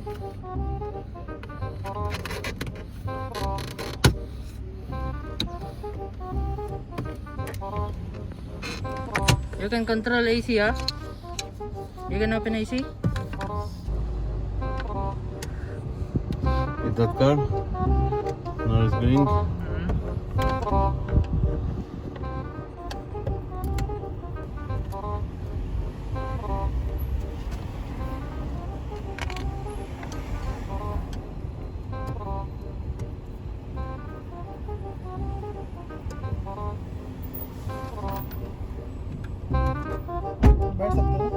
You can control AC, huh? You can open AC? Is that car? Now it's going. बैठ सकते हो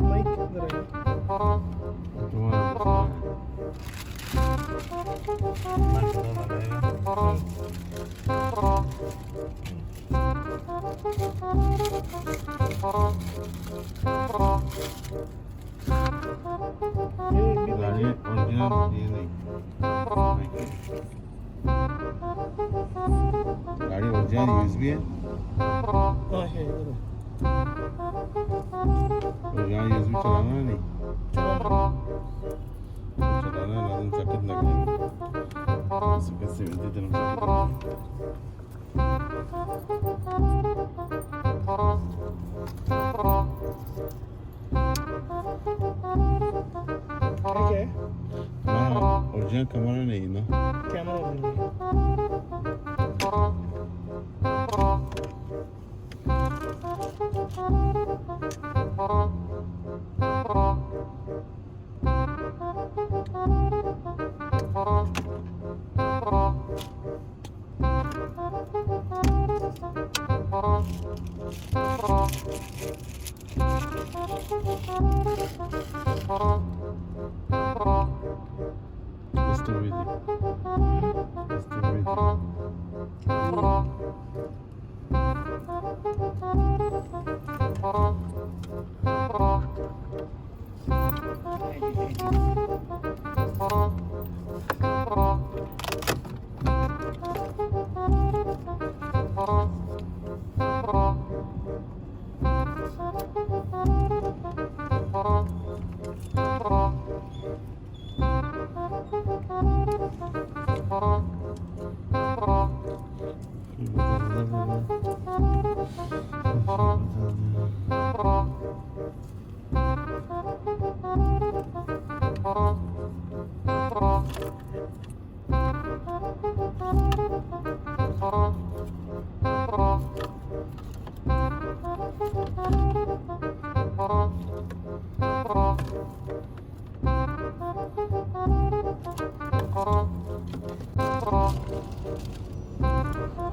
mic किधर है गाड़ी ओरिजिनल ये नहीं गाड़ी ओरिजिनल यूएसबी है हाँ है इधर है और यहाँ यूएसबी चलाना है नहीं चलाना है लाजम सख्त लगेगा इसके 70 दिन क्या है हाँ ओरिजिनल कैमरा नहीं ना camera original Still with you. Still with you.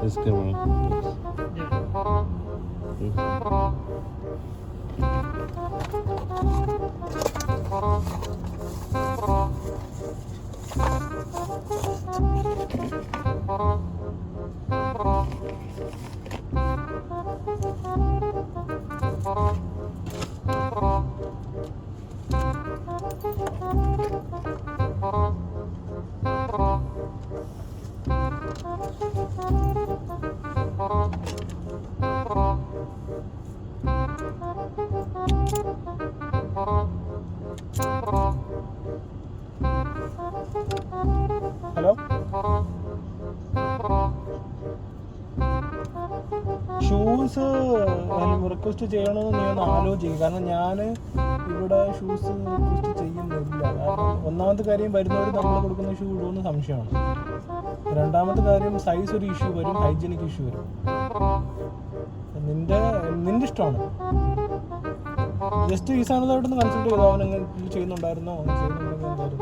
This camera. Hello, shoes request ചെയ്യണമെന്ന് നീ ഒന്ന് ആലോചിക്കും. കാരണം ഞാൻ ഇവിടെ ഷൂസ് റിക്വസ്റ്റ് ചെയ്യുന്നില്ല. കാരണം ഒന്നാമത്തെ കാര്യം, വരുന്നവർ നമ്മൾ കൊടുക്കുന്ന ഷൂ ഇടുമെന്ന് സംശയമാണ്. രണ്ടാമത്തെ കാര്യം, സൈസ് ഒരു ഇഷ്യൂ വരും, ഹൈജീനിക് ഇഷ്യൂ വരും. നിന്റെ ഇഷ്ടമാണ്. ജസ്റ്റ് ഈ സാധനത്തായിട്ടൊന്ന് കൺസൾട്ട് ചെയ്തോ. അവൻ അങ്ങനെ ചെയ്യുന്നുണ്ടായിരുന്നോ, അങ്ങനെ ചെയ്യുന്നുണ്ടെങ്കിൽ എന്തായാലും.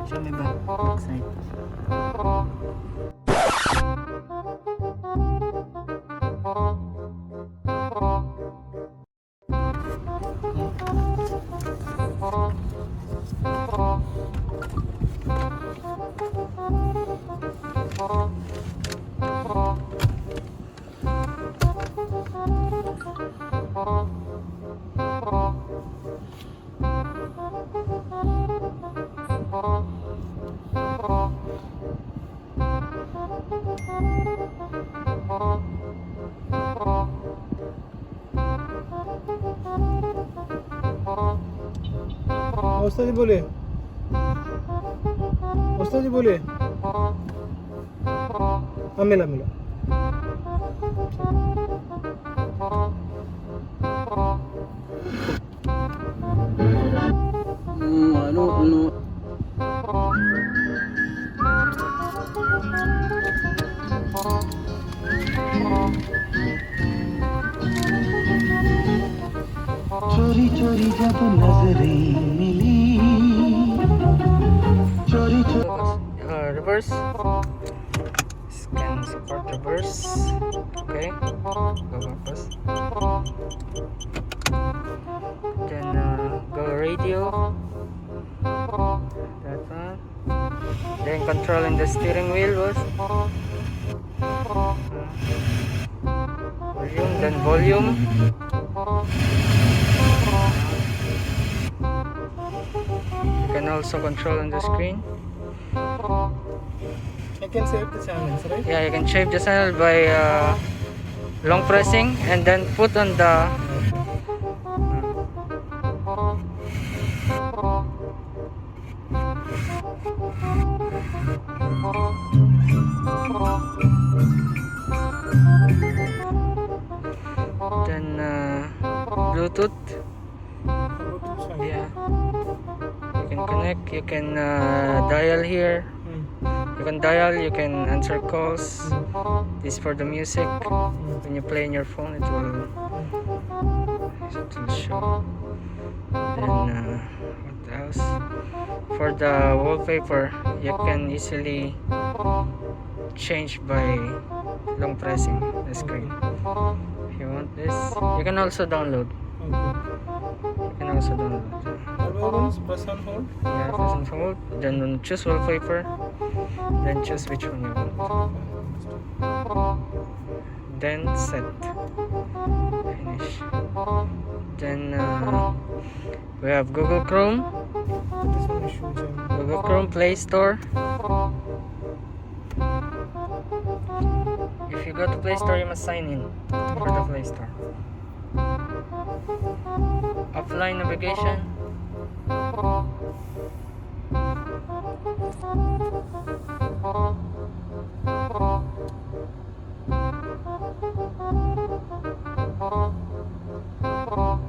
Show me back. Back side. ওস্তাদ बोलिए, ওস্তাদ बोलिए। हाँ, मिला। I don't know. चोरी चोरी जब नजरें मिली, चोरी चोरी Reverse. Scan support reverse. Okay. Go purpose. Then go radio. That one. Then controlling the steering wheel was. Volume. Then volume. You can also control on the screen. I can save the channels, right? Yeah, you can shape the channel by long pressing and then put on the then Bluetooth. Yeah, you can connect, you can dial here. You can dial, you can answer calls. This is for the music. When you play in your phone, it will show. Then what else? For the wallpaper, you can easily change by long pressing the screen. If you want this, you can also download. You can also download. Press and hold. Yeah, press and hold. Then choose wallpaper. Then choose which one you want. then set, finish. Then we have Google Chrome, That is one issue which I'm Google Chrome Play Store. If you go to Play Store, you must sign in for the Play Store. Offline navigation.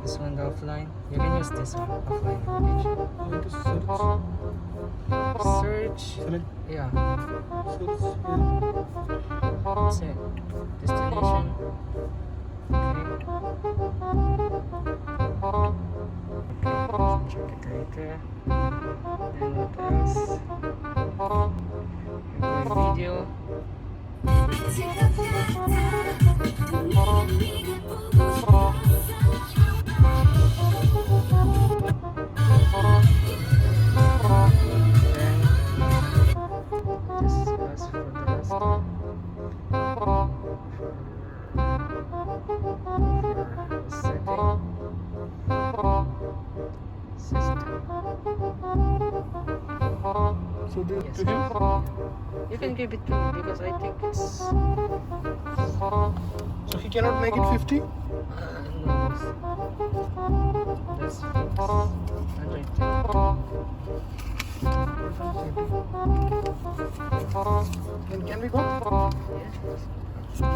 This one, the offline. You can use this one, offline navigation. going to Search. select Yeah, search that's it. Destination. Okay. Check it later. Then what else? Enjoy video. Then just ask for the rest. For setting. System. so the, Yes. to him. You can give it to me because I think it's So he cannot make it 50. no. That's fixed. 110. Then can we go? Yes.